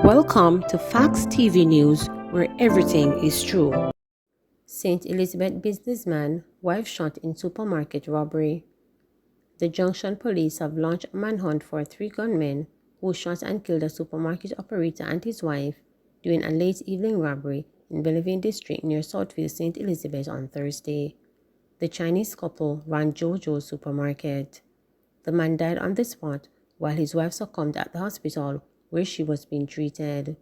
Welcome to Facts TV News, where everything is true. St. Elizabeth businessman, wife shot in supermarket robbery. The Junction police have launched a manhunt for three gunmen who shot and killed a supermarket operator and his wife during a late evening robbery in Bellevue District near Southfield, St. Elizabeth on Thursday. The Chinese couple ran Jojo's supermarket. The man died on the spot while his wife succumbed at the hospital where she was being treated.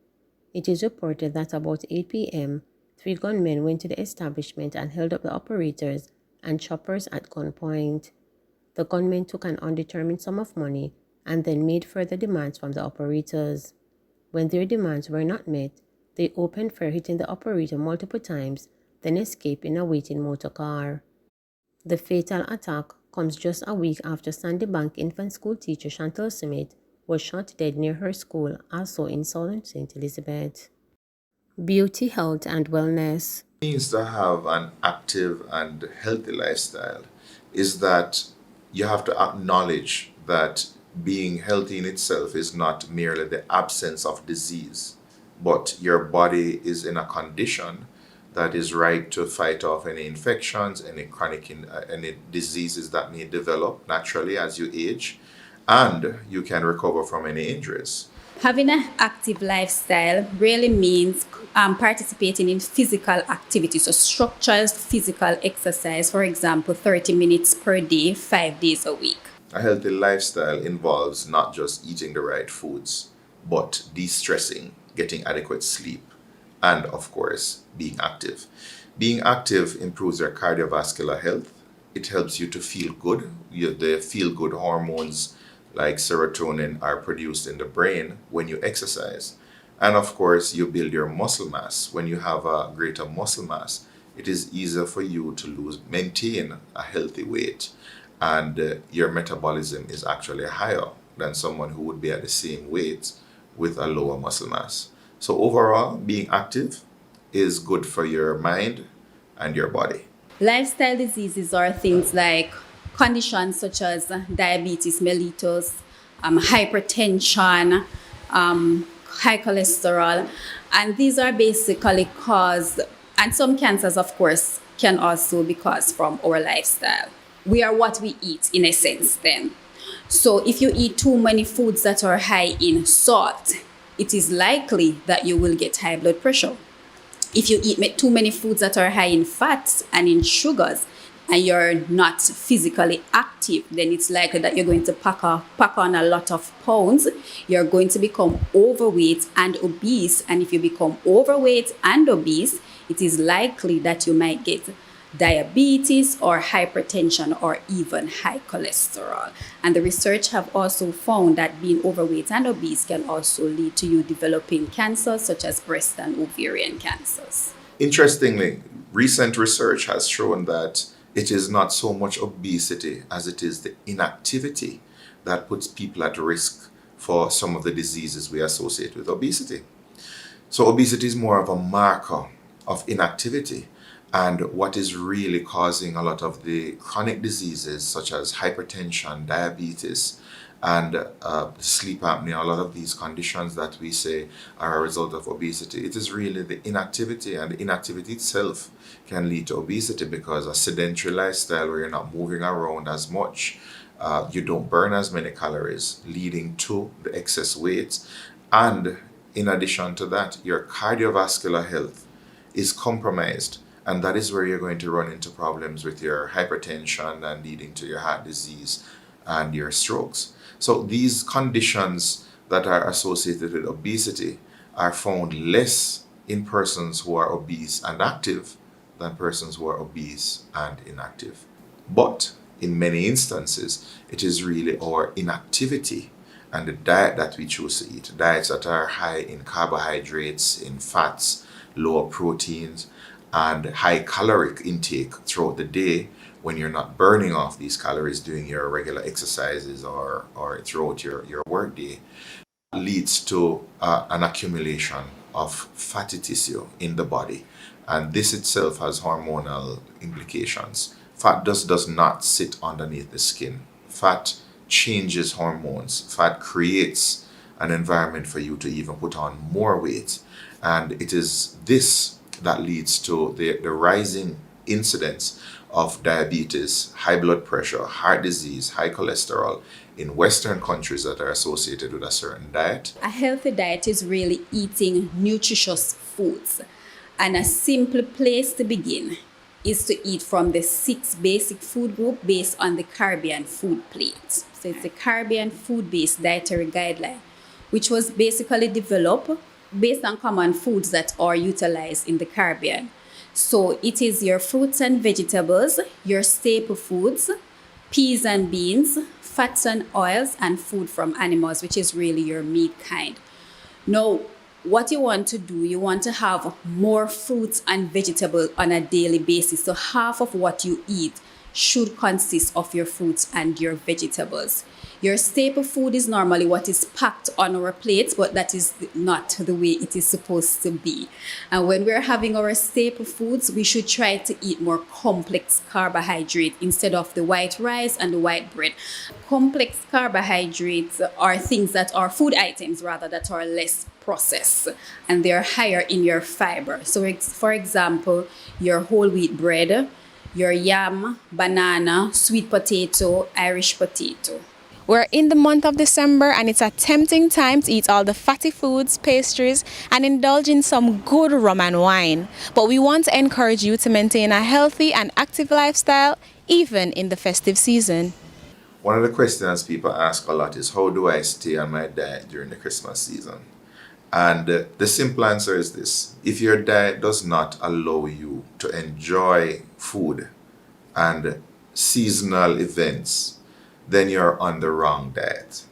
It is reported that about 8 p.m., three gunmen went to the establishment and held up the operators and shoppers at gunpoint. The gunmen took an undetermined sum of money and then made further demands from the operators. When their demands were not met, they opened fire, hitting the operator multiple times, then escaped in a waiting motor car. The fatal attack comes just a week after Sandy Bank infant school teacher Chantal Smith was shot dead near her school, also in southern St. Elizabeth. Beauty, health, and wellness. Means to have an active and healthy lifestyle is that you have to acknowledge that being healthy in itself is not merely the absence of disease, but your body is in a condition that is right to fight off any infections, any diseases that may develop naturally as you age, and you can recover from any injuries. Having an active lifestyle really means participating in physical activity, so structured physical exercise, for example, 30 minutes per day, 5 days a week. A healthy lifestyle involves not just eating the right foods, but de-stressing, getting adequate sleep, and of course, being active. Being active improves your cardiovascular health. It helps you to feel good. The feel-good hormones like serotonin are produced in the brain when you exercise. And of course, you build your muscle mass. When you have a greater muscle mass, it is easier for you to maintain a healthy weight. And your metabolism is actually higher than someone who would be at the same weight with a lower muscle mass. So overall, being active is good for your mind and your body. Lifestyle diseases are things like conditions such as diabetes mellitus, hypertension, high cholesterol, and these are basically caused, and some cancers, of course, can also be caused from our lifestyle. We are what we eat, in a sense, then. So if you eat too many foods that are high in salt, it is likely that you will get high blood pressure. If you eat too many foods that are high in fats and in sugars, and you're not physically active, then it's likely that you're going to pack on a lot of pounds. You're going to become overweight and obese. And if you become overweight and obese, it is likely that you might get diabetes or hypertension or even high cholesterol. And the research have also found that being overweight and obese can also lead to you developing cancers such as breast and ovarian cancers. Interestingly, recent research has shown that it is not so much obesity as it is the inactivity that puts people at risk for some of the diseases we associate with obesity. So obesity is more of a marker of inactivity, and what is really causing a lot of the chronic diseases such as hypertension, diabetes, and sleep apnea, a lot of these conditions that we say are a result of obesity. It is really the inactivity, and the inactivity itself can lead to obesity because a sedentary lifestyle where you're not moving around as much, you don't burn as many calories, leading to the excess weight. And in addition to that, your cardiovascular health is compromised. And that is where you're going to run into problems with your hypertension and leading to your heart disease and your strokes. So these conditions that are associated with obesity are found less in persons who are obese and active than persons who are obese and inactive. But in many instances, it is really our inactivity and the diet that we choose to eat, diets that are high in carbohydrates, in fats, lower proteins, and high caloric intake throughout the day when you're not burning off these calories doing your regular exercises or throughout your work day, leads to an accumulation of fatty tissue in the body. And this itself has hormonal implications. Fat does not sit underneath the skin. Fat changes hormones. Fat creates an environment for you to even put on more weight. And it is this that leads to the rising incidence of diabetes, high blood pressure, heart disease, high cholesterol in Western countries that are associated with a certain diet. A healthy diet is really eating nutritious foods. And a simple place to begin is to eat from the 6 basic food group based on the Caribbean food plate. So it's the Caribbean food-based dietary guideline, which was basically developed based on common foods that are utilized in the Caribbean. So it is your fruits and vegetables, your staple foods, peas and beans, fats and oils, and food from animals, which is really your meat kind. Now, what you want to do, you want to have more fruits and vegetables on a daily basis. So half of what you eat should consist of your fruits and your vegetables. Your staple food is normally what is packed on our plates, but that is not the way it is supposed to be. And when we're having our staple foods, we should try to eat more complex carbohydrate instead of the white rice and the white bread. Complex carbohydrates are things that are food items rather that are less processed and they're higher in your fiber. So for example, your whole wheat bread, your yam, banana, sweet potato, Irish potato. We're in the month of December and it's a tempting time to eat all the fatty foods, pastries, and indulge in some good rum and wine. But we want to encourage you to maintain a healthy and active lifestyle even in the festive season. One of the questions people ask a lot is, how do I stay on my diet during the Christmas season? And the simple answer is this: if your diet does not allow you to enjoy food and seasonal events, then you're on the wrong diet.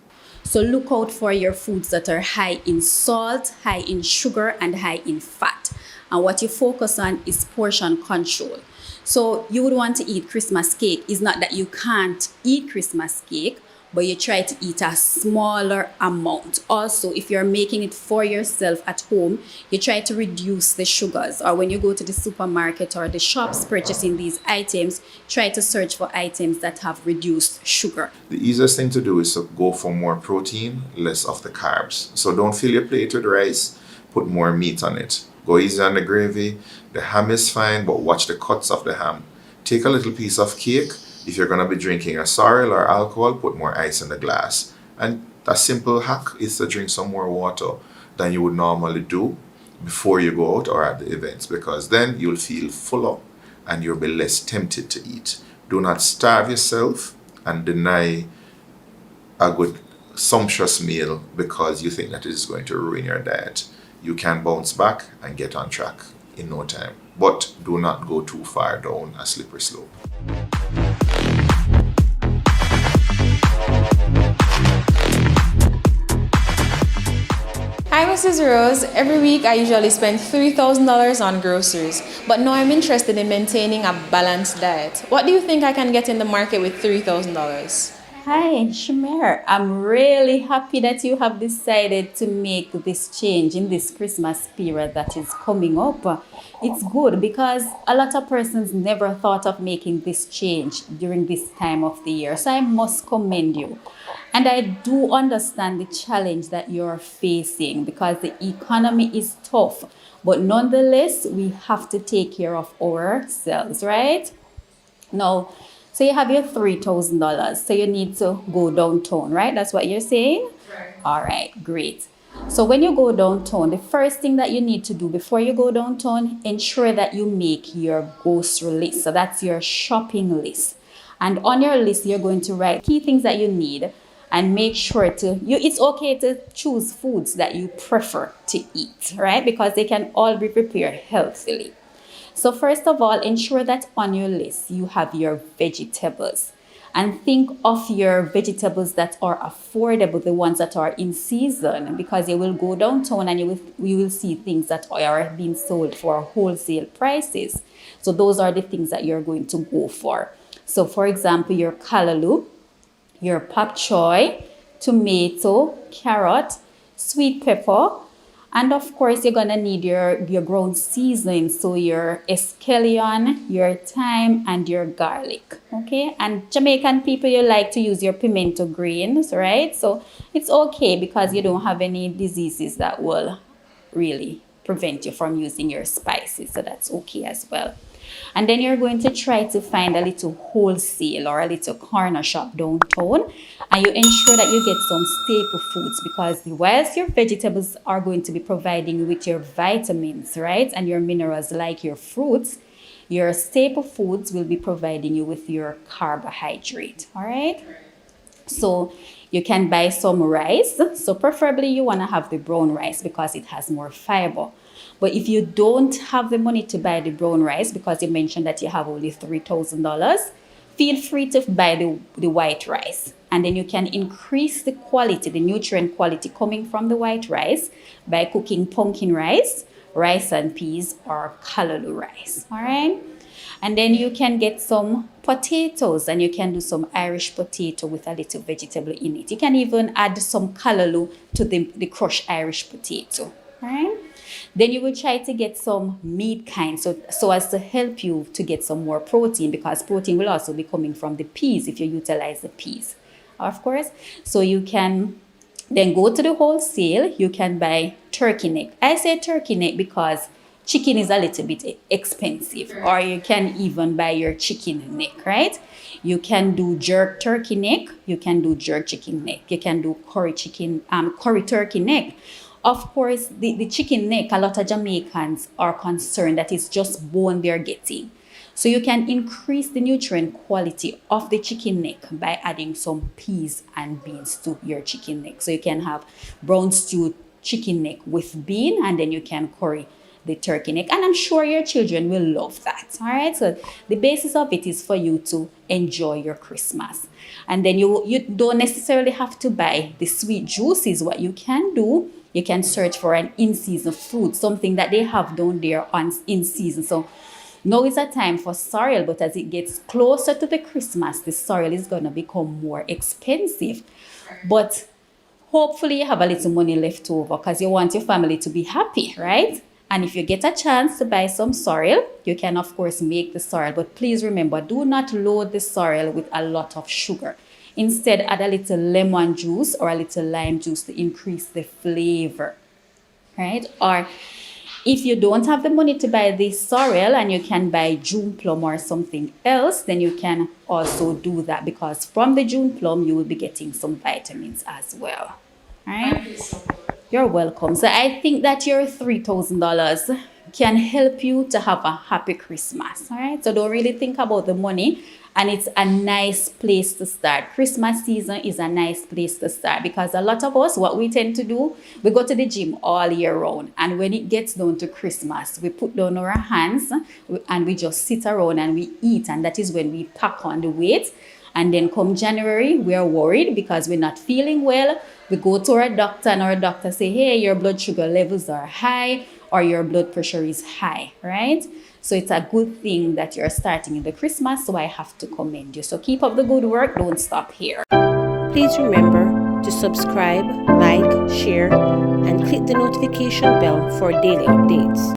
So look out for your foods that are high in salt, high in sugar, and high in fat. And what you focus on is portion control. So you would want to eat Christmas cake. It's not that you can't eat Christmas cake, but you try to eat a smaller amount. Also, if you're making it for yourself at home, you try to reduce the sugars. Or when you go to the supermarket or the shops purchasing these items, try to search for items that have reduced sugar. The easiest thing to do is to go for more protein, less of the carbs. So don't fill your plate with rice, put more meat on it. Go easy on the gravy. The ham is fine, but watch the cuts of the ham. Take a little piece of cake. If you're going to be drinking a sorrel or alcohol, put more ice in the glass. And a simple hack is to drink some more water than you would normally do before you go out or at the events, because then you'll feel fuller and you'll be less tempted to eat. Do not starve yourself and deny a good sumptuous meal because you think that it is going to ruin your diet. You can bounce back and get on track in no time, but do not go too far down a slippery slope. Hi, Mrs. Rose. Every week I usually spend $3,000 on groceries, but now I'm interested in maintaining a balanced diet. What do you think I can get in the market with $3,000? Hi, Shamer. I'm really happy that you have decided to make this change in this Christmas period that is coming up. It's good because a lot of persons never thought of making this change during this time of the year. So I must commend you. And I do understand the challenge that you're facing because the economy is tough. But nonetheless, we have to take care of ourselves, right? Now, so you have your $3,000. So you need to go downtown, right? That's what you're saying? Right. All right, great. So when you go downtown, the first thing that you need to do before you go downtown, ensure that you make your grocery list. So that's your shopping list. And on your list, you're going to write key things that you need and make sure it's okay to choose foods that you prefer to eat, right? Because they can all be prepared healthily. So first of all, ensure that on your list you have your vegetables. And think of your vegetables that are affordable, the ones that are in season, because you will go downtown and you will see things that are being sold for wholesale prices. So those are the things that you're going to go for. So for example, your callaloo, your pak choy, tomato, carrot, sweet pepper, And of course, you're gonna need your ground seasoning, so your escallion, your thyme, and your garlic. Okay, and Jamaican people, you like to use your pimento greens, right? So it's okay because you don't have any diseases that will really prevent you from using your spices, so that's okay as well. And then you're going to try to find a little wholesale or a little corner shop downtown, and you ensure that you get some staple foods, because whilst your vegetables are going to be providing you with your vitamins, right, and your minerals like your fruits, your staple foods will be providing you with your carbohydrate. All right. So you can buy some rice. So preferably you want to have the brown rice because it has more fiber. But if you don't have the money to buy the brown rice, because you mentioned that you have only $3,000, feel free to buy the white rice. And then you can increase the quality, the nutrient quality coming from the white rice by cooking pumpkin rice, rice and peas, or callaloo rice. All right. And then you can get some potatoes, and you can do some Irish potato with a little vegetable in it. You can even add some callaloo to the crushed Irish potato. All right. Then you will try to get some meat kind, so as to help you to get some more protein, because protein will also be coming from the peas if you utilize the peas, of course. So you can then go to the wholesale. You can buy turkey neck. I say turkey neck because chicken is a little bit expensive, or you can even buy your chicken neck, right? You can do jerk turkey neck, you can do jerk chicken neck, you can do curry turkey neck. Of course, the chicken neck, a lot of Jamaicans are concerned that it's just bone they're getting. So you can increase the nutrient quality of the chicken neck by adding some peas and beans to your chicken neck. So you can have brown stewed chicken neck with bean, and then you can curry the turkey neck, and I'm sure your children will love that. All right, so the basis of it is for you to enjoy your Christmas. And then you don't necessarily have to buy the sweet juices. What you can do, you can search for an in-season food, something that they have down there on in season. So now is a time for sorrel, but as it gets closer to the Christmas, the sorrel is going to become more expensive. But hopefully you have a little money left over, because you want your family to be happy, right? And if you get a chance to buy some sorrel, you can of course make the sorrel. But please remember, do not load the sorrel with a lot of sugar. Instead, add a little lemon juice or a little lime juice to increase the flavor, right? Or if you don't have the money to buy the sorrel and you can buy June plum or something else, then you can also do that, because from the June plum, you will be getting some vitamins as well. All right? You're welcome. So I think that your $3,000 can help you to have a happy Christmas. All right. So don't really think about the money. And it's a nice place to start. Christmas season is a nice place to start, because a lot of us, what we tend to do, we go to the gym all year round. And when it gets down to Christmas, we put down our hands and we just sit around and we eat. And that is when we pack on the weight. And then come January, we are worried because we're not feeling well. We go to our doctor, and our doctor say, hey, your blood sugar levels are high, or your blood pressure is high, right? So it's a good thing that you're starting in the Christmas. So I have to commend you. So keep up the good work. Don't stop here. Please remember to subscribe, like, share, and click the notification bell for daily updates.